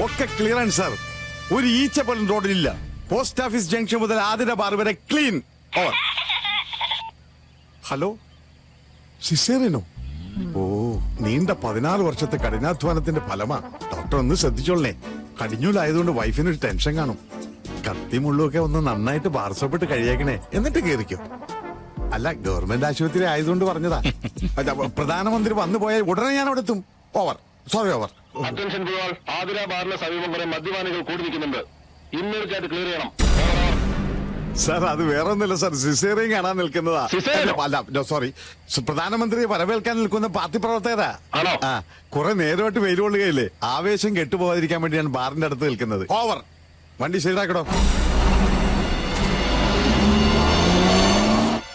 ഒക്കെ ക്ലിയർ ആണ് സാർ. ഒരു ഈച്ച പോലും റോഡിലില്ല. പോസ്റ്റ് ഓഫീസ് ജംഗ്ഷൻ മുതൽ ആതിര ബാർ വരെ ക്ലീൻ. ഓവർ. ഹലോ, സിസേറിയനോ? ഓ, നീണ്ട 14 വർഷത്തെ കഠിനാധ്വാനത്തിന്റെ ഫലമാ. ഡോക്ടർ ഒന്ന് ശ്രദ്ധിച്ചോളേ. കടിഞ്ഞൂലായതുകൊണ്ട് വൈഫിനൊരു ടെൻഷൻ കാണും. കത്തിമുള്ളൊക്കെ ഒന്ന് നന്നായിട്ട് ബാർസോപ്പിട്ട് കഴിയേക്കണേ, എന്നിട്ട് കേറിക്കോ. അല്ല, ഗവൺമെന്റ് ആശുപത്രി ആയതുകൊണ്ട് പറഞ്ഞതാ. പ്രധാനമന്ത്രി വന്നു പോയാൽ ഉടനെ ഞാൻ അവിടെ എത്തും. Over. Sorry, over. Attention to all. Athira ബാറിന് സമീപം കുറെ മദ്യപാനികൾ കൂടി നിൽക്കുന്നുണ്ട്. ഇമ്മീഡിയറ്റ് ക്ലിയർ ചെയ്യണം. സാർ, അത് വേറെ ഒന്നുമില്ല സാർ, സിസേറിയൻ കാണാൻ നിൽക്കുന്നതാ. അല്ല, സോറി, പ്രധാനമന്ത്രിയെ വരവേൽക്കാൻ നിൽക്കുന്ന പാർട്ടി പ്രവർത്തകരാ. കുറെ നേരമായിട്ട് വെയിൽ കൊള്ളുകയില്ലേ, ആവേശം കെട്ടുപോകാതിരിക്കാൻ വേണ്ടിയാണ് ബാറിന്റെ അടുത്ത് നിൽക്കുന്നത്. ഓവർ. വണ്ടി ശരിയാക്കടോ.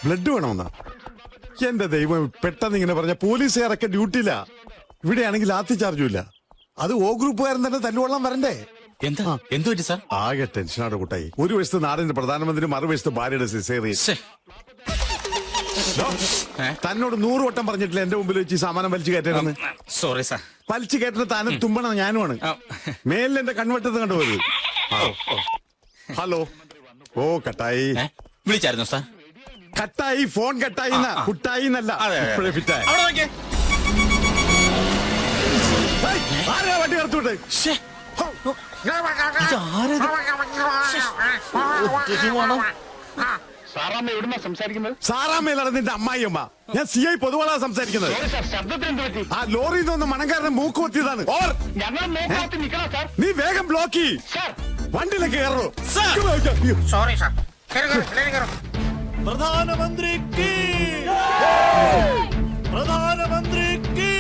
ബ്ലഡ് വേണമെന്നാ? എന്റെ ദൈവം, പെട്ടെന്ന് ഇങ്ങനെ പറഞ്ഞ പോലീസുകാരൊക്കെ ഡ്യൂട്ടിയില്ല. ഇവിടെയാണെങ്കിൽ ലാത്തി ചാർജും ഇല്ല. അത് ഓ ഗ്രൂപ്പുകാരൻ തന്നെ തല്ലുകൊള്ളാൻ വരണ്ടേ? എന്തു സാർ? ആകെ ടെൻഷനാണ് കൂട്ടായി. ഒരു വശത്ത് നാടിന്റെ പ്രധാനമന്ത്രി, മറുവശത്ത് ഭാര്യയുടെ സിസേറിയൻ. തന്നോട് 100 വട്ടം പറഞ്ഞിട്ടില്ല എന്റെ മുമ്പിൽ വെച്ച് സാമാനം വലിച്ചു കയറ്റരുതെന്ന്. Sorry sir. വലിച്ചു കയറ്റുന്ന താനും തുമ്പണം ഞാനുമാണ്. മേലിൽ എന്റെ കൺവെട്ടത്ത് കണ്ടുപോയത്. ഹലോ. ഓ, കട്ടായി. വിളിച്ചായിരുന്നു സാർ? കട്ടായി, ഫോൺ കട്ടായി. കുട്ടായി എന്നല്ല, ഇപ്പോഴേ ഫിറ്റായി. ആരാ വണ്ടി കറുത്തുവിട്ടെ? സാറാമ്മയിലാണ് നിന്റെ അമ്മായിയമ്മ. ഞാൻ CI പൊതുവാളാ സംസാരിക്കുന്നത്. ആ ലോറിയിൽ നിന്ന് മണങ്കാരനെ മൂക്ക് കൊത്തിയതാണ്. ഓവർ. നീ വേഗം ബ്ലോക്ക് ചെയ്യ്. വണ്ടിയിലേക്ക് കയറോ. Sorry sir. പ്രധാനമന്ത്രിക്ക് പ്രധാനമന്ത്രിക്ക്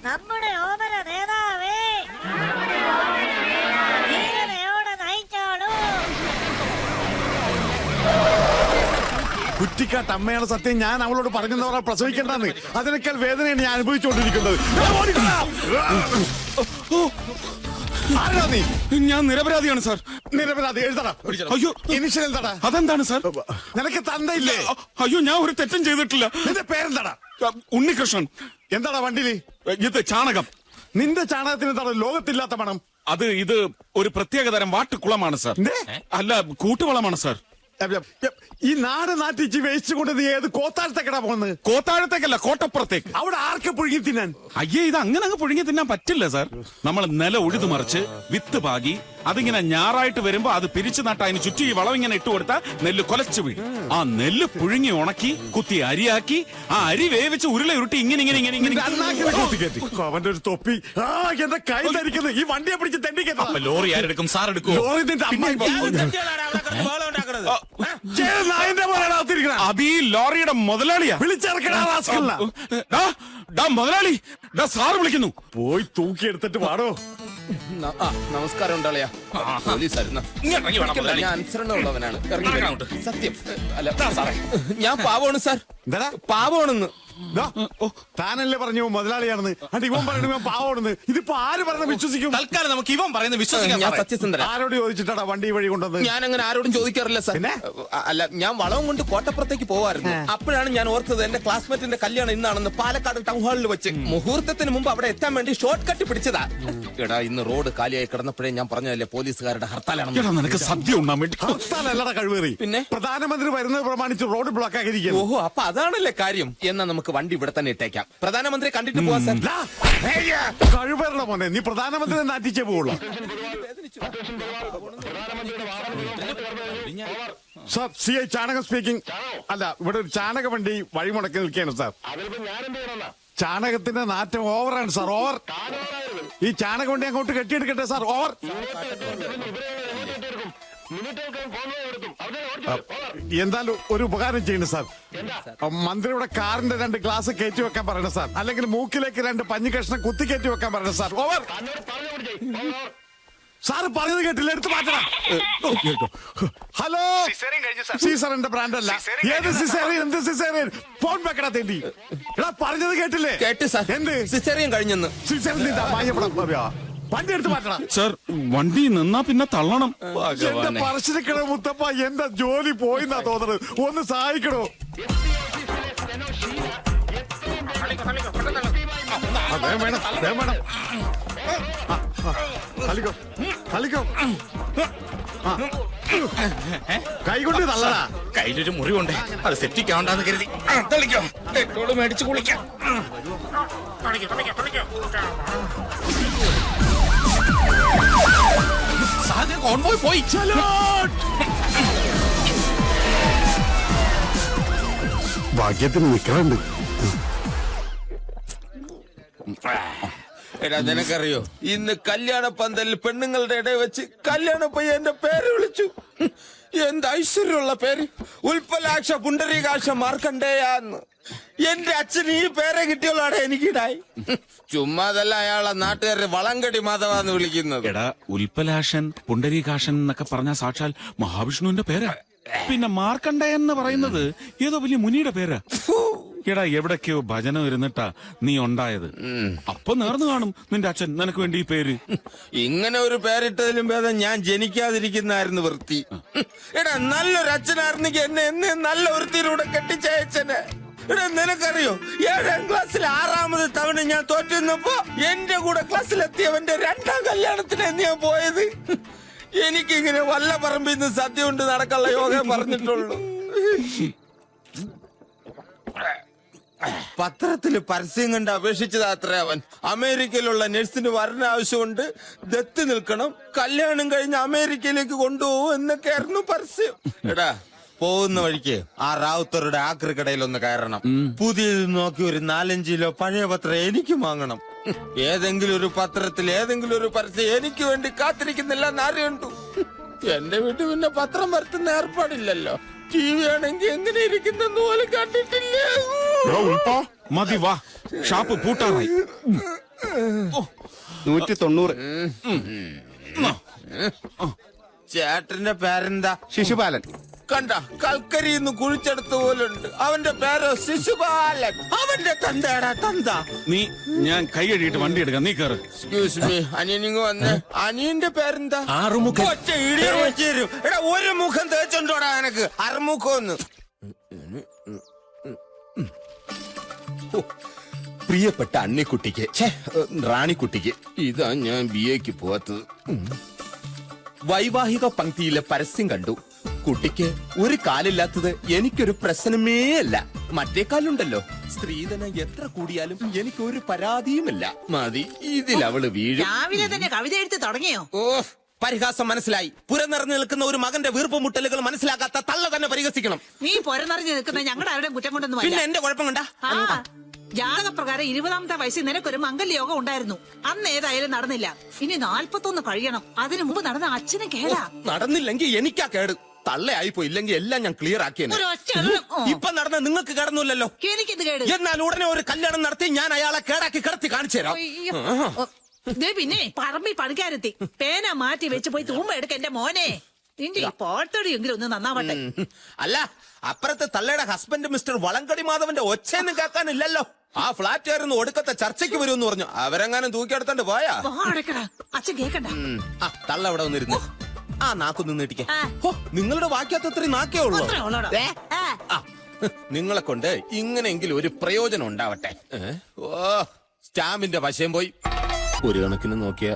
നമ്മുടെ ഓമന നേതാവേ, ധീരതയോടെ നയിച്ചോളൂ. കുറ്റിക്കാട്ട് അമ്മയാണ് സത്യം. ഞാൻ അവളോട് പറഞ്ഞവരെ പ്രസവിക്കേണ്ടെന്ന്. അതിനേക്കാൾ വേദനയാണ് ഞാൻ അനുഭവിച്ചുകൊണ്ടിരിക്കുന്നത്. ആരാ നീ? ഞാൻ നിരപരാധിയാണ് സാർ. നിരപരാധി എഴുതടാ. അയ്യോ, ഇനിഷ്യൽ എന്താടാ? അതെന്താണ് സാർ? നിനക്ക് തന്തയില്ലേ? അയ്യോ, ഞാൻ ഒരു തെറ്റും ചെയ്തിട്ടില്ല. നിന്റെ പേരെന്താടാ? ഉണ്ണികൃഷ്ണൻ. എന്താടാ വണ്ടിയില്? ഇത് ചാണകം. നിന്റെ ചാണകത്തിന് എന്താണ് ലോകത്തില്ലാത്ത മണം? ഇത് ഒരു പ്രത്യേകതരം വാട്ടുകുളമാണ് സാർ. അല്ല, കൂട്ടുവളമാണ് സാർ. ഈ നാട് നാട്ടിച്ച് വേസ്റ്റ് കൊണ്ട് നീ ഏത് കോത്താഴത്തേക്കടാ പോകുന്നത്? കോത്താഴത്തേക്കല്ല, കോട്ടപ്പുറത്തേക്ക്. അവിടെ ആർക്ക് പുഴുങ്ങി തിന്നാൻ? അയ്യേ, ഇത് അങ്ങനെ അങ്ങ് പുഴുങ്ങി തിന്നാൻ പറ്റില്ല സാർ. നമ്മൾ നില ഉഴുതു മറിച്ച് വിത്ത് പാകി അതിങ്ങനെ ഞാറായിട്ട് വരുമ്പോ അത് പിരിച്ചു നട്ട അതിന് ചുറ്റി ഈ വളം ഇങ്ങനെ ഇട്ടുകൊടുത്താൽ നെല്ല് കൊലച്ചു വീഴും. ആ നെല്ല് പുഴുങ്ങി ഉണക്കി കുത്തി അരിയാക്കി ആ അരി വേവിച്ച് ഉരുള ഉരുട്ടി ഇങ്ങനെ ഇങ്ങനെ ഇങ്ങനെ ഇങ്ങനെ അവന്റെ ഒരു തൊപ്പി. എന്റെ കൈ ധരിക്കുന്നത്. ഈ വണ്ടിയെ പിടിച്ച് തെണ്ടിക്കുന്നത്. ലോറി ആരെടുക്കും? സാർ എടുക്കും. അബി ലോറിയുടെ മുതലാളിയാ. വിളിച്ചിറക്കണ മുതലാളി, സാറ് വിളിക്കുന്നു. പോയി തൂക്കിയെടുത്തിട്ട് പാടോ. നമസ്കാരം ഉണ്ടാളിയാ. പോലീസായിരുന്നു. ഞാൻ അനുസരണമുള്ളവനാണ്. സത്യം. അല്ല, ഞാൻ പാവമാണ് സാർ. പാവമാണെന്ന് താനല്ലേ പറഞ്ഞു മുതലാളിയാണെന്ന്. അണ്ട് ഇവൻ പറയണ ഇവൻ പാവമാണെന്ന്. ഇതിപ്പോ ആര് പറഞ്ഞ വിശ്വസിക്കും? തൽക്കാലം നമുക്ക് ഇവൻ പറയുന്നത് വിശ്വസിക്കാം. ഞാൻ സത്യസന്ധനാ. ആരോട് ചോദിച്ചിട്ടാടാ വണ്ടി വഴി കൊണ്ടുവന്നത്? ഞാൻ അങ്ങനെ ആരോടും ചോദിക്കാറില്ല സാർ. അല്ല, ഞാൻ വളവും കൊണ്ട് കോട്ടപ്പുറത്തേക്ക് പോവായിരുന്നു. അപ്പോഴാണ് ഞാൻ ഓർത്തത് എന്റെ ക്ലാസ്മേറ്റിന്റെ കല്യാണം ഇന്നാണെന്ന്. പാലക്കാട് ടൗൺ ഹാളിൽ വെച്ച് മുഹൂർത്തത്തിന് മുമ്പ് അവിടെ എത്താൻ വേണ്ടി ഷോർട്ട് കട്ട് പിടിച്ചതാ. എടാ, ഇന്ന് റോഡ് കാലിയായി കിടന്നപ്പോഴേ ഞാൻ പറഞ്ഞതല്ലേ പോലീസുകാരുടെ ഹർത്താലാണ്. നിനക്ക് സദ്യ ഉണ്ടാൻ വേണ്ടി. ഹർത്താലല്ലടാ കഴിവേറി. പിന്നെ പ്രധാനമന്ത്രി വരുന്നത് പ്രമാണിച്ച് റോഡ് ബ്ലോക്ക് ആക്കിയിരിക്കുന്നു. ഓഹോ, അപ്പൊ അതാണല്ലേ കാര്യം. എന്നാ നമുക്ക് വണ്ടി ഇവിടെ തന്നെ ഇട്ടേക്കാം. പ്രധാനമന്ത്രി കണ്ടിട്ട് പോവാ സാർ. കഴിവരുടെ മോനെ, നീ പ്രധാനമന്ത്രി നാട്ടിച്ചേ പോവുള്ളൂ. സാർ, CI ചാണകം സ്പീക്കിംഗ്. അല്ല, ഇവിടെ ഒരു ചാണക വണ്ടി വഴിമുടക്കി നിൽക്കുകയാണ് സാർ. ചാണകത്തിന്റെ നാറ്റം ഓവറാണ് സാർ. ഓവർ. ഈ ചാണക വണ്ടി അങ്ങോട്ട് കെട്ടിയെടുക്കട്ടെ സാർ. ഓവർ. എന്തായാലും ഒരു ഉപകാരം ചെയ്യണം സാർ. മന്ത്രിയുടെ കാറിന്റെ 2 ഗ്ലാസ് കയറ്റി വെക്കാൻ പറയണം സാർ. അല്ലെങ്കിൽ മൂക്കിലേക്ക് 2 പഞ്ഞി കഷ്ണം കുത്തി കയറ്റി വെക്കാൻ പറയണം സാർ. ഓവർ. സാറ് പറഞ്ഞത് കേട്ടില്ല, എടുത്ത് മാറ്റണം. ഹലോ, സീസറിന്റെ ബ്രാൻഡ് അല്ല. ഏത് സിസേറിയൻ? എന്ത് സിസേറിയൻ? ഫോൺ വെക്കടാ തേണ്ടി. എടാ, പറഞ്ഞത് കേട്ടില്ലേ? കേട്ട് സാർ. എന്ത് സിസേറിയൻ കഴിഞ്ഞെന്ന്? സിസേറിയൻ വണ്ടി എടുത്ത് മാറ്റണം സാർ. വണ്ടി നിന്നാ പിന്നെ തള്ളണം. എന്റെ പറശ്ശിനിക്കട മുത്തപ്പ, എന്റെ ജോലി പോയിന്നാ തോന്നുന്നത്. ഒന്ന് സഹായിക്കണോ? വേഗം വേണം വേഗം വേണം. തള്ളിക്കോ തള്ളിക്കോ. കൈ കൊണ്ട് തള്ളടാ. കയ്യിലൊരു മുറിവുണ്ട്, അത് സെപ്റ്റിക് ആവണ്ടെന്ന് കരുതി തളിക്കോ. ഡെറ്റോള് മേടിച്ച് കുളിക്കാം. സാധ്യ കോൺവോയ് പോയി. ഭാഗ്യത്തിന് നിക്കറുണ്ട്. എടാ നിനക്കറിയോ, ഇന്ന് കല്യാണ പന്തലിൽ പെണ്ണുങ്ങളുടെ ഇടയിൽ വെച്ച് കല്യാണ പയ്യന്റെ പേര് വിളിച്ചു. എന്ത് ഐശ്വര്യമുള്ള പേര്, ഉൽപ്പലാക്ഷ പുണ്ടരീകാക്ഷ മാർക്കണ്ടേയാന്ന്. എന്റെ അച്ഛൻ ഈ പേരെ കിട്ടിയോളാടെ എനിക്കിടായി. ചുമ്മാതല്ല അയാളെ നാട്ടുകാരെ വളങ്കടി മാധവാന്ന് വിളിക്കുന്നത്. എടാ, ഉൽപ്പലാഷൻ പുണ്ടരീകാശൻ എന്നൊക്കെ പറഞ്ഞ സാക്ഷാൽ മഹാവിഷ്ണുവിന്റെ പേരാ. പിന്നെ മാർക്കണ്ഡേയൻ എന്ന് പറയുന്നത് ഏതോ വലിയ മുനിയുടെ പേരാ. എടാ, എവിടൊക്കെയോ ഭജന ഇരുന്നിട്ടാ നീ ഉണ്ടായത്. അപ്പൊ നേർന്നു കാണും നിന്റെ അച്ഛൻ നിനക്ക് വേണ്ടി ഈ പേര്. ഇങ്ങനെ ഒരു പേരിട്ടതിലും ഭേദം ഞാൻ ജനിക്കാതിരിക്കുന്നായിരുന്നു വൃത്തി. എടാ, നല്ലൊരു അച്ഛനായിരുന്നെങ്കിൽ എന്നെ നല്ല വൃത്തിയിലൂടെ കെട്ടിച്ചയച്ചനെ. എടാ, നിനക്കറിയോ, 7ാം ക്ലാസ്സിൽ 6ാമത് തവണ ഞാൻ തോറ്റുന്നപ്പോ എന്റെ കൂടെ ക്ലാസ്സിലെത്തിയവന്റെ 2ാം കല്യാണത്തിന് ഞാൻ പോയത്. എനിക്കിങ്ങനെ വല്ല പറമ്പിൽ നിന്ന് സദ്യ കൊണ്ട് നടക്കാനുള്ള യോഗം പറഞ്ഞിട്ടുള്ളൂ. പത്രത്തില് പരസ്യം കണ്ട് അപേക്ഷിച്ചത് അത്ര അവൻ. അമേരിക്കയിലുള്ള നഴ്സിന് വരണ ആവശ്യമുണ്ട്, ദത്ത് നിൽക്കണം, കല്യാണം കഴിഞ്ഞ് അമേരിക്കയിലേക്ക് കൊണ്ടുപോകും എന്നൊക്കെയായിരുന്നു പരസ്യം. എടാ, പോകുന്ന വഴിക്ക് ആ റാവുത്തറുടെ ആക്രി കടയിലൊന്ന് കയറണം. പുതിയത് നോക്കി ഒരു 4-5 കിലോ പഴയ പത്രം എനിക്ക് വാങ്ങണം. ഏതെങ്കിലും ഒരു പത്രത്തിൽ ഏതെങ്കിലും ഒരു പരസ്യം എനിക്ക് വേണ്ടി കാത്തിരിക്കുന്നില്ല എന്നറിയണ്ടു. എന്റെ വീട്ടിൽ പിന്നെ പത്രം വരുത്തുന്ന ഏർപ്പാടില്ലല്ലോ. ടി വി ആണെങ്കിൽ എങ്ങനെ ഇരിക്കുന്നെന്ന് പോലും കണ്ടിട്ടില്ല. മതി, വാ, ഷാപ്പ് പൂട്ടാറായി. 190. ചേട്ടന്റെ പേരെന്താ? ശിശുപാലൻ. കണ്ട, കൽക്കരിന്ന് കുഴിച്ചെടുത്ത പോലുണ്ട്. അവന്റെ പേരോ ശിശുപാലൻ. അവന്റെ തന്തയാടാ തന്ത. ഞാൻ കൈ കഴുകിയിട്ട് വണ്ടി എടുക്കാം, നീ കയറ്. എക്സ്ക്യൂസ് മീ, അനിയനിങ് വന്ന്. അനിയന്റെ പേരെന്താ? ആറുമുഖൻ. ഒറ്റ ഇടിയൻ വെച്ച് തരും. എടാ, ഒരു മുഖം തേച്ചുണ്ടോടാ എനക്ക്? അറുമുഖമെന്ന്. പ്രിയപ്പെട്ട അണ്ണിക്കുട്ടിക്ക്, റാണിക്കുട്ടിക്ക്, ഇതാ ഞാൻ BA പോവാത്തത്. വൈവാഹിക പങ്ക്തിയിലെ പരസ്യം കണ്ടു. കുട്ടിക്ക് ഒരു കാലില്ലാത്തത് എനിക്കൊരു പ്രശ്നമേ അല്ല. മറ്റേ കാലുണ്ടല്ലോ. സ്ത്രീധനം എത്ര കൂടിയാലും എനിക്കൊരു പരാതിയുമില്ല. മതി, ഇതിലവള് വീഴും. രാവിലെ തന്നെ കവിത എഴുതി തുടങ്ങിയോ? ഓ, പരിഹാസം മനസ്സിലായി. പുരനിറഞ്ഞു നിൽക്കുന്ന ഒരു മകന്റെ വീർപ്പുമുട്ടലുകൾ മനസ്സിലാക്കാത്ത തള്ള തന്നെ പരിഹസിക്കണം. നീ പൊരനിറഞ്ഞു നിൽക്കുന്ന ഞങ്ങളുടെ ആരുടെ കുറ്റം കൊണ്ടൊന്നും പിന്നെ വരില്ല. എന്റെ കുഴപ്പം കണ്ടാ? ജാതകപ്രകാരം 20ാമത്തെ വയസ്സിൽ നിനക്കൊരു മംഗല്യോഗം ഉണ്ടായിരുന്നു. അന്ന് ഏതായാലും നടന്നില്ല. ഇനി 41 കഴിയണം. അതിനു മുമ്പ് നടന്ന അച്ഛനും കേടാ. നടന്നില്ലെങ്കിൽ എനിക്കാ കേട്. തള്ളയായിപ്പോ, ഇല്ലെങ്കിൽ എല്ലാം ഞാൻ ക്ലിയർ ആക്കിയെന്നെ. ഒരൊറ്റ ഇപ്പൊ നടന്ന നിങ്ങൾക്ക് കിടന്നില്ലല്ലോ. എനിക്കിത് കേട്. എന്നാൽ ഉടനെ ഒരു കല്യാണം നടത്തി ഞാൻ അയാളെ കേടാക്കി കിടത്തി കാണിച്ചു തരാം. അയ്യോ. ദേ പിന്നെ പറമ്പിൽ പണിക്കാരെത്തി. പേന മാറ്റി വെച്ച് പോയി തൂമ്പ എടുക്ക എന്റെ മോനെ. നിന്റെ ഈ പോട്ടടിയെങ്കിലും ഒന്ന് നന്നാവട്ടെ. അല്ല, അപ്പുറത്തെ തള്ളയുടെ ഹസ്ബൻഡ് മിസ്റ്റർ വളങ്കടി മാധവന്റെ ഒച്ചയൊന്നും കേൾക്കാനില്ലല്ലോ. ആ ഫ്ലാറ്റ് ആയിരുന്നു ഒടുക്കത്തെ ചർച്ചയ്ക്ക് വരുമെന്ന് പറഞ്ഞു. അവരെങ്ങാനും തൂക്കിയെടുത്തോണ്ട് പോയാ? അച്ഛൻ കേക്കണ്ട. തള്ള അവിടെ വന്നിരുന്നു. ആ നാക്കൊന്ന് നീട്ടിക്കേ. ആ. നിങ്ങളുടെ വാക്യത്ത് അത്രയും നാക്കേ ഉള്ളൂ. അത്രേ ഉള്ളോടാ. നിങ്ങളെ കൊണ്ട് ഇങ്ങനെയെങ്കിലും ഒരു പ്രയോജനം ഉണ്ടാവട്ടെ. ഓ, സ്റ്റാമ്പിന്റെ വശം പോയി. ഒരു കണക്കിന് നോക്കിയ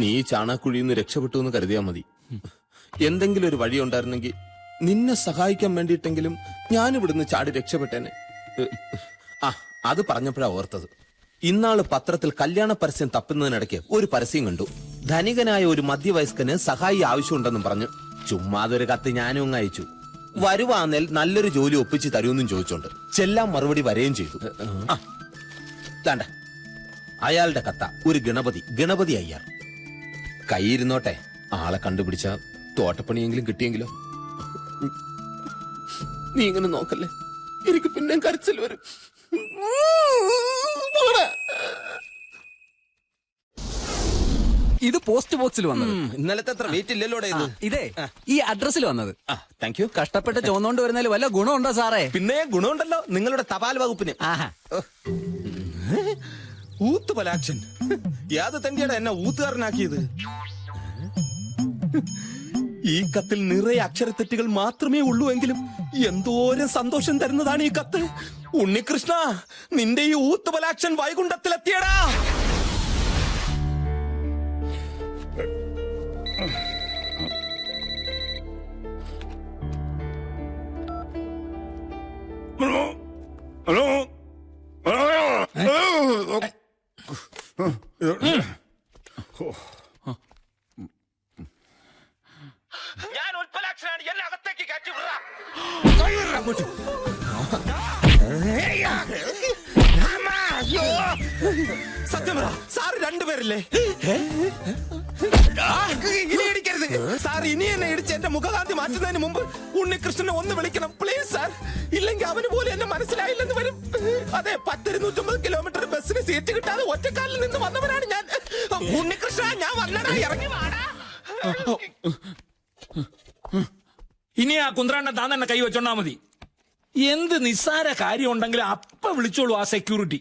നീ ചാണാക്കുഴിയിൽ നിന്ന് രക്ഷപ്പെട്ടു എന്ന് കരുതിയാ മതി. എന്തെങ്കിലും ഒരു വഴി ഉണ്ടായിരുന്നെങ്കിൽ നിന്നെ സഹായിക്കാൻ വേണ്ടിയിട്ടെങ്കിലും ഞാനിവിടുന്ന് ചാടി രക്ഷപ്പെട്ടേനെ. അത് പറഞ്ഞപ്പോഴാ ഓർത്തത്. ഇന്നാള് പത്രത്തിൽ കല്യാണ പരസ്യം തപ്പുന്നതിനിടയ്ക്ക് ഒരു പരസ്യം കണ്ടു. ധനികനായ ഒരു മധ്യവയസ്കന് സഹായി ആവശ്യമുണ്ടെന്നും പറഞ്ഞു. ചുമ്മാതൊരു കത്ത് ഞാനും അങ്ങ് അയച്ചു. വരുവാന്നേൽ നല്ലൊരു ജോലി ഒപ്പിച്ച് തരുമെന്നും ചോദിച്ചോണ്ട് ചെല്ലാം മറുപടി വരെയും ചെയ്തു. താണ്ട അയാളുടെ കത്ത ഒരു ഗണപതി അയ്യാർ. കൈയിരുന്നോട്ടെ, ആളെ കണ്ടുപിടിച്ച തോട്ടപ്പണിയെങ്കിലും കിട്ടിയെങ്കിലോ. നീ ഇങ്ങനെ നോക്കല്ലേ, എനിക്ക് പിന്നെ കരച്ചിൽ വരും. ഇത് പോസ്റ്റ് ബോക്സിൽ വന്നത്. ഇന്നലത്തെ അത്ര വെയിറ്റ് ഇല്ലല്ലോ ഇത്. ഇതേ ഈ അഡ്രസ്സിൽ വന്നത്. Thank you. കഷ്ടപ്പെട്ട് ചോന്നോണ്ട് വരുന്നതിൽ വല്ല ഗുണമുണ്ടോ സാറേ? പിന്നെ ഗുണമുണ്ടല്ലോ നിങ്ങളുടെ തപാൽ വകുപ്പിന്. ഊത്തുപലാക്ഷൻ. യാത് തന്നെയാണ് എന്നെ ഊത്തുകാരനാക്കിയത്. ഈ കത്തിൽ നിറയെ അക്ഷരത്തെറ്റുകൾ മാത്രമേ ഉള്ളൂ എങ്കിലും എന്തോരം സന്തോഷം തരുന്നതാണ് ഈ കത്ത്. ഉണ്ണികൃഷ്ണ, നിന്റെ ഈ ഊത്തുബലാക്ഷൻ വൈകുണ്ഠത്തിലെത്തിയടാ. ഞാൻ ഉൽപ്പലാക്ഷനാണ്, എന്നെ അകത്തേക്ക് കയറ്റി വിടാം. സത്യം പറ, സാറ് രണ്ടുപേരില്ലേ? ഇനി ഇടിക്കരുത് സാർ. ഇനി എന്നെ ഇടിച്ച് എന്റെ മുഖകാന്തി മാറ്റുന്നതിന് മുമ്പ് ഉണ്ണികൃഷ്ണനെ ഒന്ന് വിളിക്കണം പ്ലീസ് സാർ. ഇല്ലെങ്കിൽ അവന് പോലും എന്നെ മനസ്സിലായില്ലെന്ന് വരും. അതെ, 250 കിലോമീറ്റർ ബസ്സിന് സീറ്റ് കിട്ടാതെ ഒറ്റക്കാലിൽ നിന്ന് വന്നവനാണ് ഞാൻ. ഉണ്ണികൃഷ്ണ, ഞാൻ വന്നടാ, ഇറങ്ങി വാടാ. ഇനി ആ കുന്ത്രാണ്ട താൻ തന്നെ കൈ വെച്ചോണ്ടാ മതി. എന്ത് നിസ്സാര കാര്യം ഉണ്ടെങ്കിലും അപ്പ വിളിച്ചോളൂ ആ സെക്യൂരിറ്റി.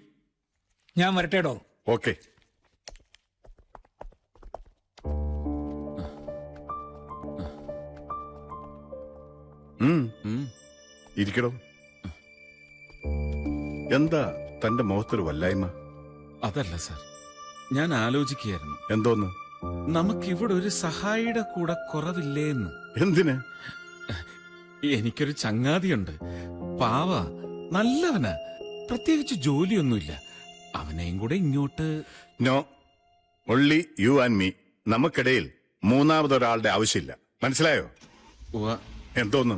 ഞാൻ വരട്ടേടോ. ഓക്കെ. ഇരിക്കടോ. എന്താ തന്റെ മുഖത്തൊരു വല്ലായ്മ? അതല്ല സാർ, ഞാൻ ആലോചിക്കുകയായിരുന്നു. എന്തോന്ന്? നമുക്കിവിടെ ഒരു സഹായിയുടെ കൂടെ കുറവില്ലേന്ന്. എന്തിന്? എനിക്കൊരു ചങ്ങാതിയുണ്ട്, പാവ, നല്ലവനാ, പ്രത്യേകിച്ച് ജോലിയൊന്നുമില്ല. അവനെയും കൂടെ ഇങ്ങോട്ട്. No, only you and me. നമുക്കിടയിൽ മൂന്നാമതൊരാളുടെ ആവശ്യമില്ല. മനസ്സിലായോ? എന്തോന്ന്?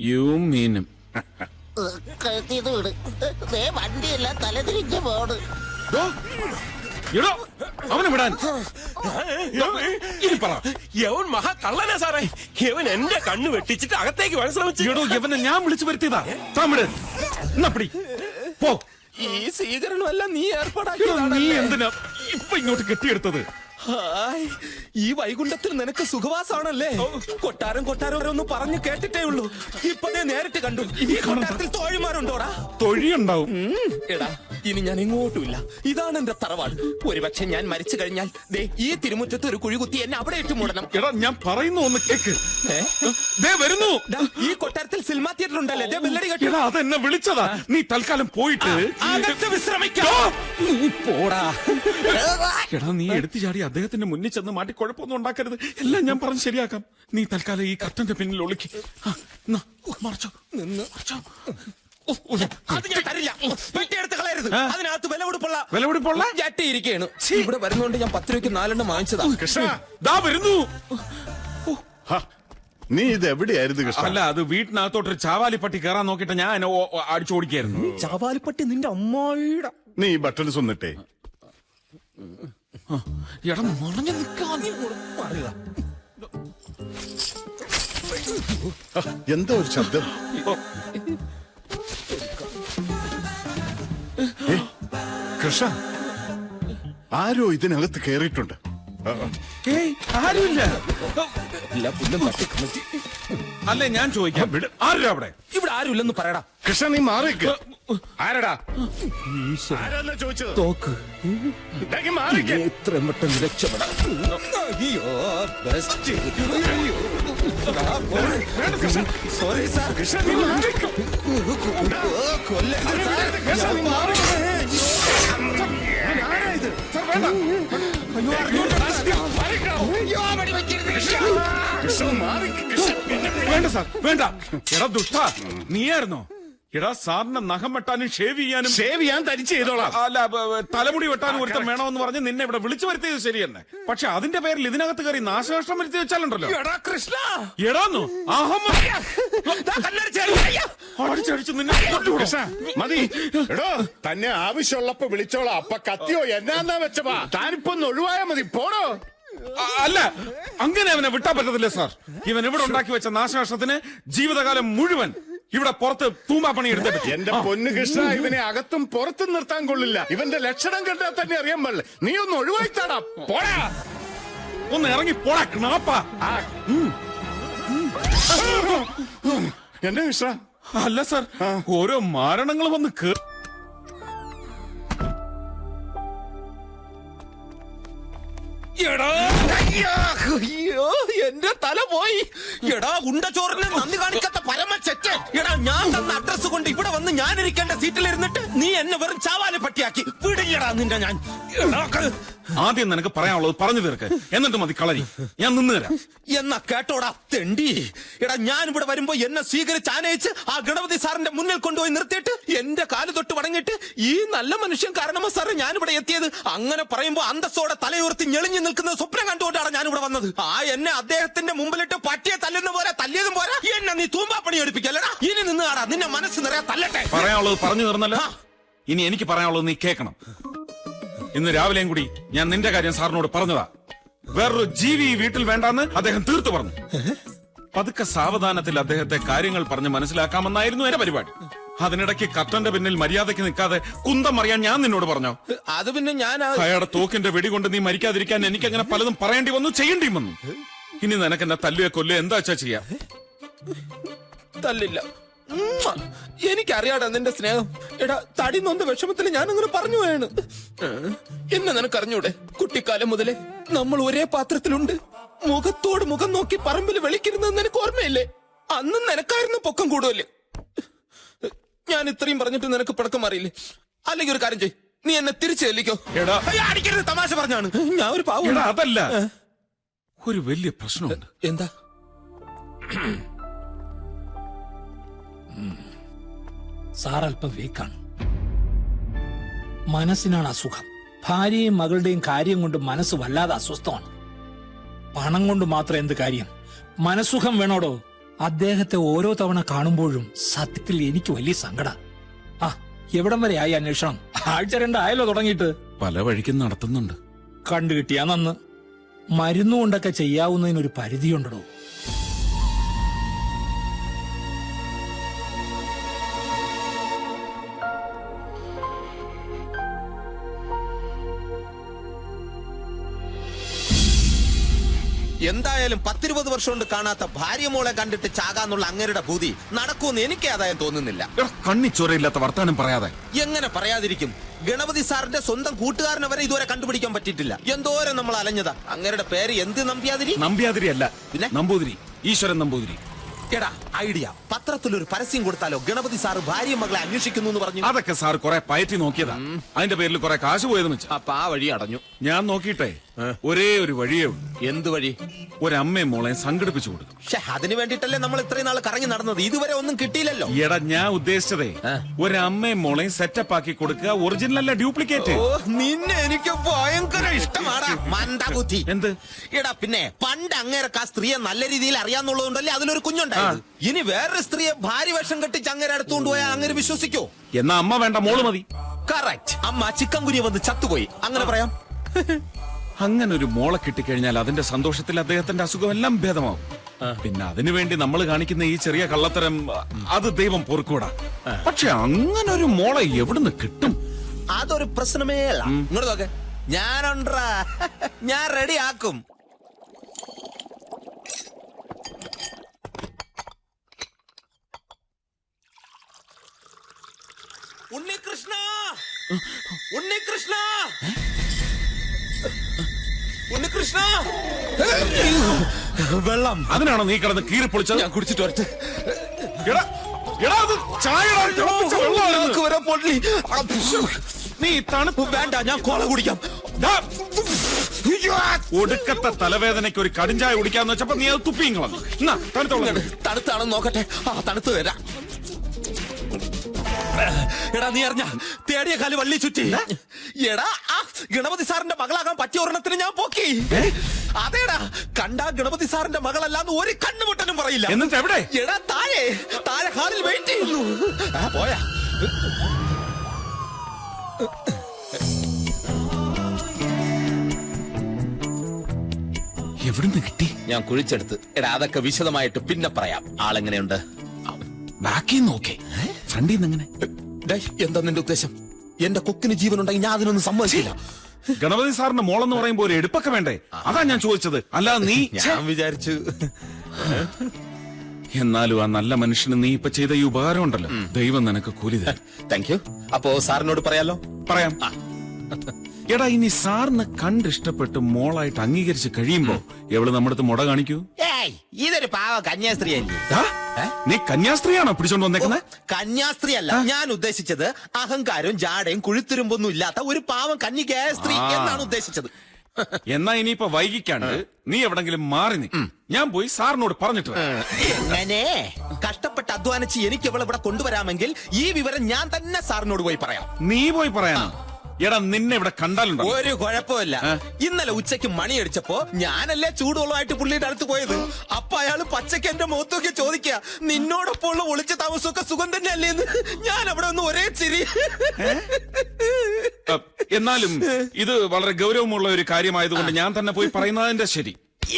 യു മീനും കഴുത്തിന്ന് വിട്. വണ്ടിയെല്ലാം തലതിരിഞ്ഞ് പോണ്. അവനെ വിടാൻ. ഇനി പറ. യവൻ മഹാ കള്ളനാ സാറേ. യവൻ എന്റെ കണ്ണ് വെട്ടിച്ചിട്ട് അകത്തേക്ക് വരാൻ ശ്രമിച്ചു. ഇവനെ ഞാൻ വിളിച്ചു വരുത്തിയതാ. തമിഴ് എന്നപ്പടി പോ. ഈ സ്വീകരണമല്ല നീ നീ ഏർപ്പാടാക്കി. എന്തിനാ ഇപ്പൊ ഇങ്ങോട്ട് കെട്ടിയെടുത്തത്? ഹായ്, ഈ വൈകുണ്ഠത്തിൽ നിനക്ക് സുഖവാസമാണല്ലേ? കൊട്ടാരം ഒന്നും പറഞ്ഞു കേട്ടിട്ടേ ഉള്ളൂ. ഇപ്പതേ നേരിട്ട് കണ്ടു. ഈ കൊട്ടാരത്തിൽ തോഴിമാരുണ്ടോടാ? തൊഴിയുണ്ടാവും. എടാ, ഇനി ഞാൻ എങ്ങോട്ടുമില്ല. ഇതാണ് എന്റെ തറവാട്. ഒരുപക്ഷെ ഞാൻ മരിച്ചു കഴിഞ്ഞാൽ ദേ ഈ തിരുമുറ്റത്ത് ഒരു കുഴി കുത്തി എന്നെ അവിടെ ഇട്ട് മൂടണം. എടാ, ഞാൻ പറയുന്നു ഒന്ന് കേക്ക്. ദേ വരുന്നു. ഈ കൊട്ടാരത്തിൽ സിനിമാ തിയേറ്റർ ഉണ്ടല്ലേ? ദേ ബെല്ലടി കെട്ടി. എടാ, അതെന്നെ വിളിച്ചതാ. നീ തൽക്കാലം പോയിട്ട് അകത്ത് വിശ്രമിക്കാം. പോടാ. എടാ, നീ എടുത്തു ചാടി അദ്ദേഹത്തിന്റെ മുന്നിൽ ചെന്ന് മാറ്റി കുഴപ്പമൊന്നും ഉണ്ടാക്കരുത്. എല്ലാം ഞാൻ പറഞ്ഞ് ശരിയാക്കാം. നീ തൽക്കാലം ഈ കർട്ടന്റെ പിന്നിൽ ഒളിക്ക്. മറച്ചോ നിന്ന് മറച്ചോ. അത് ഞാൻ തരില്ല. പെട്ടിയെടുത്ത് കളയരുത്. അതിനകത്ത് വിലപിടിപ്പുള്ള ജാട്ടിയിരിക്കുകയാണ്. ഇവിടെ വരുന്നോണ്ട് ഞാൻ 10 രൂപയ്ക്ക് 4 എണ്ണം വാങ്ങിച്ചതാ. കൃഷ്ണ, ദാ വരുന്നു. നീ ഇത് എവിടെയായിരുന്നു കൃഷ്ണ? അല്ല, അത് വീട്ടിനകത്തോട്ടൊരു ചാവാലിപ്പട്ടി കയറാൻ നോക്കിയിട്ട് ഞാൻ എന്നെ അടിച്ചോടിക്കായിരുന്നു. ചാവാലിപ്പട്ടി നിന്റെ അമ്മായിയുടെ. നീ ഈ ബട്ടൺസ് ഒന്നിട്ടേ. എടാ, മറഞ്ഞു നിൽക്കാൻ. എന്താ ഒരു ശബ്ദം? കൃഷ്ണ, ആരോ ഇതിനകത്ത് കയറിയിട്ടുണ്ട്. ആരുമില്ല. എല്ലാ പുല്ലും തട്ടിക്കണത്തി. അല്ലേ, ഞാൻ ചോദിക്കാം, ആരും അവിടെ? ഇവിടെ ആരുമില്ലെന്ന് പറയടാ. കൃഷ്ണ, നീ മാറിക്ക്. ആരടാ? ആരാന്നാ ചോദിച്ചത്? തോക്ക്. ഇതാക്കി മാറിക്ക്. എത്രയും പെട്ടെന്ന് രക്ഷപ്പെടാം. അയ്യോ, ബെസ്റ്റ്. Sorry sir. കൃഷ്ണ, നീ മാറിക്ക്. കൊല്ലരുത് സാർ. കൃഷ്ണ, നീ മാറിക്ക്. ആരായത്? സാർ, വേണ്ട. വേണ്ട സാർ, വേണ്ട. എടാ ദുഷ്ട, നീയായിരുന്നോ? എടാ, സാറിന് നഖം വെട്ടാനും ഷേവ് ചെയ്യാൻ തരിച്ച് ചെയ്തോളാം. അല്ല, തലമുടി വെട്ടാനും ഒരുത്തം വേണമെന്ന് പറഞ്ഞ് നിന്നെ ഇവിടെ വിളിച്ചു വരുത്തിയത് ശരി തന്നെ. പക്ഷെ അതിന്റെ പേരിൽ ഇതിനകത്ത് കയറി നാശനഷ്ടം വരുത്തി വെച്ചാലുണ്ടല്ലോ. എടാ കൃഷ്ണ, എടാന്നു അടിച്ചടിച്ച് നിന്നെ കൃഷ്ണ, മതി. എടോ, തന്നെ ആവശ്യമുള്ളപ്പോ വിളിച്ചോളാം. അപ്പൊ കത്തിയോ എന്നാ വെച്ചപ്പാ? താനിപ്പോ ഒന്ന് ഒഴിവായാ മതി. പോടോ. അല്ല, അങ്ങനെ അവനെ വിട്ടാൻ പറ്റത്തില്ല സാർ. ഇവൻ ഇവിടെ ഉണ്ടാക്കി വെച്ച നാശനഷ്ടത്തിന് ജീവിതകാലം മുഴുവൻ ഇവിടെ പുറത്ത് തൂമ്പാപ്പണി എടുത്തിട്ട്. എന്റെ പൊന്നു കൃഷ്ണ, ഇവനെ അകത്തും പുറത്തും നിർത്താൻ കൊള്ളില്ല. ഇവന്റെ ലക്ഷണം കണ്ടാൽ തന്നെ അറിയാൻ പാടില്ല. നീ ഒന്ന് ഒഴിവായിത്താടാ. പോടാ, ഒന്ന് ഇറങ്ങി പോടാ ക്ണാപ്പാ. എന്റെ കൃഷ്ണ. അല്ല സാർ, ഓരോ മാരണങ്ങൾ വന്ന് അയ്യോ, എന്റെ തല പോയി. എടാ ഉണ്ടച്ചോറിന് നന്ദി കാണിക്കാത്ത പരമച്ചെറ്റ്. എടാ ഞാൻ തന്ന അഡ്രസ് കൊണ്ട് ഇവിടെ വന്ന് ഞാൻ ഇരിക്കേണ്ട സീറ്റിലിരുന്നിട്ട് നീ എന്നെ വെറും ചാവാലെ പട്ടിയാക്കി. വിടില്ലടാ നിന്റെ ഞാൻ. ആദ്യം നിനക്ക് പറയാനുള്ളത് പറഞ്ഞു തീർക്ക്, എന്നിട്ട് മതി കളരി. ഞാൻ നിന്ന് തരാം. എന്നാ കേട്ടോടാ തെണ്ടി. എടാ ഞാൻ ഇവിടെ വരുമ്പോ എന്നെ സ്വീകരിച്ച് ആനയിച്ച് ആ ഗണപതി സാറിന്റെ മുന്നിൽ കൊണ്ടുപോയി നിർത്തിയിട്ട് എന്റെ കാല് തൊട്ട് വടങ്ങിട്ട് ഈ നല്ല മനുഷ്യൻ കാരണമോ സാറേ ഞാൻ ഇവിടെ എത്തിയത്. അങ്ങനെ പറയുമ്പോ അന്തസ്സോടെ തലയുയർത്തി ഞെളിഞ്ഞു നിൽക്കുന്ന സ്വപ്നം കണ്ടുകൊണ്ടാണ് ഞാൻ ഇവിടെ വന്നത്. ആ എന്നെ അദ്ദേഹത്തിന്റെ മുമ്പിലിട്ട് പട്ടിയെ തല്ലുന്ന പോലെ തല്ലിയതും പോലെ എന്നെ നീ തൂമ്പാപ്പണി എടുപ്പിക്കല്ലടാ. ഇനി നിന്ന് ആടാ, നിന്നെ മനസ്സ് നിറയെ തല്ലട്ടെ. പറയാനുള്ളത് പറഞ്ഞു തീർന്നല്ലോ. ഇനി എനിക്ക് പറയാനുള്ളത് നീ കേൾക്കണം. ഇന്ന് രാവിലെയും കൂടി ഞാൻ നിന്റെ കാര്യം സാറിനോട് പറഞ്ഞതാ. വേറൊരു ജീവി ഈ വീട്ടിൽ വേണ്ടാന്ന് അദ്ദേഹം തീർത്തു പറഞ്ഞു. പതുക്കെ സാവധാനത്തിൽ അദ്ദേഹത്തെ കാര്യങ്ങൾ പറഞ്ഞ് മനസ്സിലാക്കാമെന്നായിരുന്നു എന്റെ പരിപാടി. അതിനിടയ്ക്ക് കർട്ടന്റെ പിന്നിൽ മര്യാദയ്ക്ക് നിൽക്കാതെ കുന്തം അറിയാൻ ഞാൻ നിന്നോട് പറഞ്ഞോ? അത് പിന്നെ ഞാൻ അയാളുടെ തോക്കിന്റെ വെടി കൊണ്ട് നീ മരിക്കാതിരിക്കാൻ എനിക്ക് അങ്ങനെ പലതും പറയേണ്ടി വന്നു, ചെയ്യേണ്ടി വന്നു. ഇനി നിനക്ക് എന്നെ തല്ലുക കൊല്ലുക എന്താ വെച്ചാ ചെയ്യാം. തല്ലില്ല. എനിക്കറിയാടാ നിന്റെ സ്നേഹം. എടാ തടി നൊന്ത വിഷമത്തിൽ ഞാൻ അങ്ങനെ പറഞ്ഞു പോയാണ്. എന്നെ നിനക്കറിഞ്ഞൂടെ? കുട്ടിക്കാലം മുതലേ നമ്മൾ ഒരേ പാത്രത്തിലുണ്ട്. മുഖത്തോട് മുഖം നോക്കി പറമ്പിൽ വിളിക്കരുതെന്ന് നിനക്ക് ഓർമ്മയില്ലേ? അന്നും നിനക്കായിരുന്നു പൊക്കം കൂടുതല്. ഞാൻ ഇത്രയും പറഞ്ഞിട്ട് നിനക്ക് പിടക്കം മാറിയില്ലേ? അല്ലെങ്കിൽ ഒരു കാര്യം ചെയ്, നീ എന്നെ തിരിച്ചു ചെല്ലിക്കോ. അടിക്കരുത്, തമാശ പറഞ്ഞാണ്. ഞാൻ ഒരു പാവം. അതല്ല, ഒരു വലിയ പ്രശ്നമുണ്ട്. എന്താ? സാർ അല്പം വീക്കാണ്. മനസ്സിനാണ് അസുഖം. ഭാര്യയും മകളുടെയും കാര്യം കൊണ്ട് മനസ്സ് വല്ലാതെ അസ്വസ്ഥമാണ്. പണം കൊണ്ട് മാത്രം എന്ത് കാര്യം? മനസ്സുഖം വേണോടോ. അദ്ദേഹത്തെ ഓരോ തവണ കാണുമ്പോഴും സത്യത്തിൽ എനിക്ക് വലിയ സങ്കട. ആ എവിടം വരെ ആയി അന്വേഷണം? ആഴ്ച 2 ആയല്ലോ തുടങ്ങിയിട്ട്. പല വഴിക്കും നടത്തുന്നുണ്ട്. കണ്ടുകിട്ടിയാ നന്ന്. മരുന്നുകൊണ്ടൊക്കെ ചെയ്യാവുന്നതിനൊരു പരിധിയുണ്ടോ? എന്തായാലും 10-20 വർഷം കൊണ്ട് കാണാത്ത ഭാര്യ മോളെ കണ്ടിട്ട് ചാകാന്നുള്ള അങ്ങേരുടെ ഭൂതി നടക്കുമെന്ന് എനിക്ക് ആദായം തോന്നുന്നില്ല. കണ്ണിച്ചോരയില്ലാത്ത വർത്താനം പറയാതെ. എങ്ങനെ പറയാതിരിക്കും? ഗണപതി സാറിന്റെ സ്വന്തം കൂട്ടുകാരനെ വരെ ഇതുവരെ കണ്ടുപിടിക്കാൻ പറ്റിയിട്ടില്ല. എന്തോരം നമ്മൾ അലഞ്ഞതാ. അങ്ങേരുടെ പേര് എന്ത് നമ്പ്യാതിരി? നമ്പ്യാതിരി അല്ല, പിന്നെ നമ്പൂതിരി. ഈശ്വരൻ നമ്പൂതിരി. എടാ ഐഡിയ. പത്രത്തിലൊരു പരസ്യം കൊടുത്താലോ? ഗണപതി സാറ് ഭാര്യ മകളെ അന്വേഷിക്കുന്നു എന്ന് പറഞ്ഞു. അതൊക്കെ സാർ കുറെ പയറ്റി നോക്കിയതാ. അതിന്റെ പേരിൽ കുറെ കാശ് പോയതെന്ന് വെച്ചാ. അപ്പൊ ആ വഴി അടഞ്ഞു. ഞാൻ നോക്കിയിട്ടേ ഒരേ ഒരു വഴിയേ ഉള്ളൂ. എന്ത് വഴി? ഒരമ്മയും മോളെ സംഘടിപ്പിച്ചു കൊടുക്കും. അതിന് വേണ്ടിട്ടല്ലേ നമ്മൾ ഇത്രയും നാൾ കറങ്ങി നടന്നത്. ഇതുവരെ ഒന്നും കിട്ടിയില്ലല്ലോ. എടാ ഞാൻ ഉദ്ദേശിച്ചതേ ഒരമ്മയും മോളെയും സെറ്റപ്പ് ആക്കി കൊടുക്കുക. ഒറിജിനൽ അല്ല, ഡ്യൂപ്ലിക്കേറ്റ്. നിന്നെ എനിക്ക് ഭയങ്കര ഇഷ്ടമാടാ മന്ദബുദ്ധി. എന്ത്? എടാ പിന്നെ പണ്ട് അങ്ങേരക്ക് ആ സ്ത്രീയെ നല്ല രീതിയിൽ അറിയാന്നുള്ളതുകൊണ്ടല്ലേ അതിലൊരു കുഞ്ഞുണ്ടായത്. ഇനി വേറൊരു സ്ത്രീയെ ഭാര്യ വേഷം കെട്ടിച്ച് അങ്ങേരെ അടുത്തുകൊണ്ട് പോയാൽ അങ്ങനെ വിശ്വസിക്കോ? എന്നാ അമ്മ വേണ്ട, മോള് മതി. കറക്റ്റ്. അമ്മ ചിക്കൻ കുനിയ വന്ന് ചത്തുപോയി, അങ്ങനെ പറയാം. അങ്ങനെ ഒരു മോളെ കിട്ടിക്കഴിഞ്ഞാൽ അതിന്റെ സന്തോഷത്തിൽ അദ്ദേഹത്തിന്റെ അസുഖം എല്ലാം ഭേദമാവും. പിന്നെ അതിനുവേണ്ടി നമ്മൾ കാണിക്കുന്ന ഈ ചെറിയ കള്ളത്തരം അത് ദൈവം പൊറുക്കൂടാ. പക്ഷെ അങ്ങനെ ഒരു മോളെ എവിടുന്ന് കിട്ടും? അതൊരു പ്രശ്നമേ അല്ല. ഇങ്ങോട്ട് നോക്കെ, ഞാനുണ്ടാ, ഞാൻ റെഡി ആക്കും. ഉണ്ണികൃഷ്ണ, ഉണ്ണികൃഷ്ണ, ഉണ്ണികൃഷ്ണ. വെള്ളം. അതിനാണോ നീ കിടന്ന് കീറി പൊളിച്ചത്? ഞാൻ കുടിച്ചിട്ട് വരട്ടെ. നീ തണുപ്പ് വേണ്ട, ഞാൻ കോള കുടിക്കാം. ഒടുക്കത്തെ തലവേദനയ്ക്ക് ഒരു കടിഞ്ചായ കുടിക്കാന്ന് വെച്ചപ്പോ നീ അത് തുപ്പിയും തണുത്താണെന്ന് നോക്കട്ടെ. ആ തണുത്ത് വരാം. എടാ നീ അറിഞ്ഞ തേടിയ കാല് വള്ളി ചുറ്റി. എടാ ആ ഗണപതി സാറിന്റെ മകളാകാൻ പറ്റിയ ഒരെണ്ണത്തിന് ഞാൻ പോക്കി. അതേടാ, കണ്ടാ ഗണപതി സാറിന്റെ മകളല്ലാന്ന് ഒരു കണ്ണുമുട്ടനും പറയില്ല. എന്നിട്ട് എവിടെ? എടാ താഴെ താഴെ ഹാളിൽ വെയിറ്റ് ചെയ്യുന്നു. പോയാ എവിടുന്ന് കിട്ടി? ഞാൻ കുഴിച്ചെടുത്ത്. എടാ അതൊക്കെ വിശദമായിട്ട് പിന്നെ പറയാം. ആളെങ്ങനെയുണ്ട്? ബാക്കി നോക്കേ, ഫ്രണ്ടിൽ നിന്ന് എങ്ങനെ? എന്താ നിന്റെ ഉദ്ദേശം? എന്റെ കൊക്കിന് ജീവനുണ്ടെങ്കിൽ ഞാൻ അതിനൊന്നും സമ്മതിക്കില്ല. ഗണപതി സാറിന്റെ മോളെന്ന് പറയുമ്പോ ഒരു എടുപ്പൊക്കെ വേണ്ടേ? അതാ ഞാൻ ചോദിച്ചത്. അല്ലാതെ നീ. ഞാൻ വിചാരിച്ചു. എന്നാലും ആ നല്ല മനുഷ്യന് നീ ഇപ്പൊ ചെയ്ത ഈ ഉപകാരം ഉണ്ടല്ലോ, ദൈവം നിനക്ക് കൂലി തരും. Thank you. അപ്പോ സാറിനോട് പറയാലോ? പറയാം. എടാ ഇനി സാറിന് കണ്ടിഷ്ടപ്പെട്ട് മോളായിട്ട് അംഗീകരിച്ച് കഴിയുമ്പോ എവള് നമ്മുടെ അടുത്ത് മുട കാണിക്കൂ? ഏയ് ഇതൊരു പാവ കന്യാസ്ത്രീ അല്ലേ? ദാ, നീ കന്യാസ്ത്രീയാണോ പിടിച്ചോണ്ട് വന്നേക്കുന്നത്? കന്യാസ്ത്രീ അല്ല ഞാൻ ഉദ്ദേശിച്ചത് അഹങ്കാരവും ജാടയും കുഴിത്തുരുമ്പൊന്നും ഇല്ലാത്ത ഒരു പാവം കന്യകയായ സ്ത്രീ എന്നാണ് ഉദ്ദേശിച്ചത്. എന്നാ ഇനിയിപ്പോ വൈകിക്കാണ്ട് നീ എവിടെങ്കിലും മാറി നീ. ഞാൻ പോയി സാറിനോട് പറഞ്ഞിട്ട് വരാം. എങ്ങനെ കഷ്ടപ്പെട്ട് അധ്വാനിച്ച് എനിക്ക് ഇവളെ ഇവിടെ കൊണ്ടുവരാമെങ്കിൽ ഈ വിവരം ഞാൻ തന്നെ സാറിനോട് പോയി പറയാം. നീ പോയി പറയാനോ? എടാ നിന്നെ ഇവിടെ കണ്ടാലുണ്ടോ? ഒരു കുഴപ്പമില്ല. ഇന്നലെ ഉച്ചയ്ക്ക് മണിയടിച്ചപ്പോ ഞാനല്ലേ ചൂടുവെള്ളമായിട്ട് പുള്ളിയുടെ അടുത്ത് പോയത്. അപ്പൊ അയാള് പച്ചക്ക് എന്റെ മുഖത്തൊക്കെ ചോദിക്കുക, നിന്നോടൊപ്പം ഉള്ള ഒളിച്ച താമസമൊക്കെ സുഖം തന്നെ അല്ലേന്ന്. ഞാൻ അവിടെ ഒന്ന് ഒരേ ചിരി. എന്നാലും ഇത് വളരെ ഗൗരവമുള്ള ഒരു കാര്യമായതുകൊണ്ട് ഞാൻ തന്നെ പോയി പറയുന്നതിന്റെ ശരി.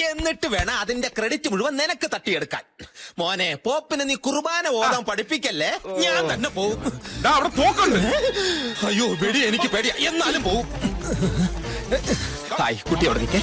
എന്നിട്ട് വേണം അതിന്റെ ക്രെഡിറ്റ് മുഴുവൻ നിനക്ക് തട്ടിയെടുക്കാൻ. മോനെ, പോപ്പിനെ നീ കുർബാന ഓതാൻ പഠിപ്പിക്കല്ലേ. ഞാൻ തന്നെ പോവും. അവിടെ പോക്കുണ്ട്. അയ്യോ വെടി എനിക്ക് പേടിയാ, എന്നാലും പോവും. ഹായ് കുട്ടി അവിടെ നിൽക്കേ.